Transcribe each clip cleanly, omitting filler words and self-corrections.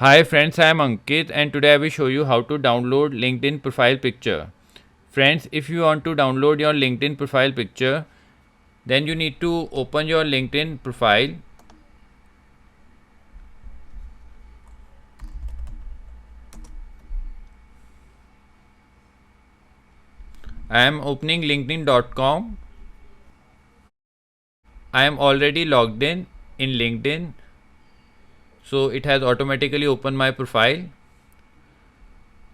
Hi friends, I am Ankit and today I will show you how to download LinkedIn profile picture. Friends, if you want to download your LinkedIn profile picture, then you need to open your LinkedIn profile. I am opening linkedin.com. I am already logged in LinkedIn. So it has automatically opened my profile.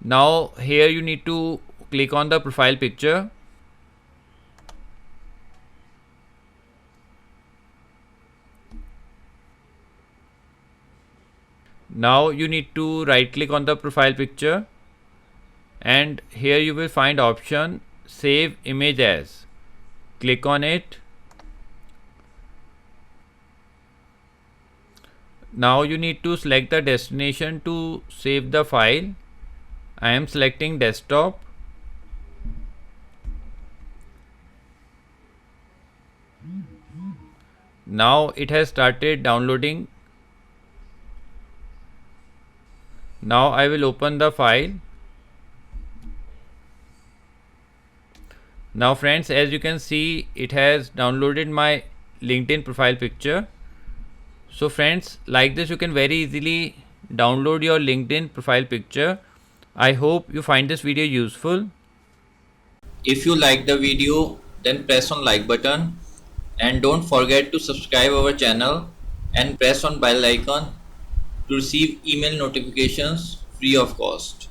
Now here you need to click on the profile picture. Now you need to right click on the profile picture and here you will find option save image as. Click on it. Now you need to select the destination to save the file. I am selecting desktop. Now it has started downloading. Now I will open the file. Now friends, as you can see, it has downloaded my LinkedIn profile picture. So friends, like this you can very easily download your LinkedIn profile picture. I hope you find this video useful. If you like the video, then press on like button and don't forget to subscribe our channel and press on bell icon to receive email notifications free of cost.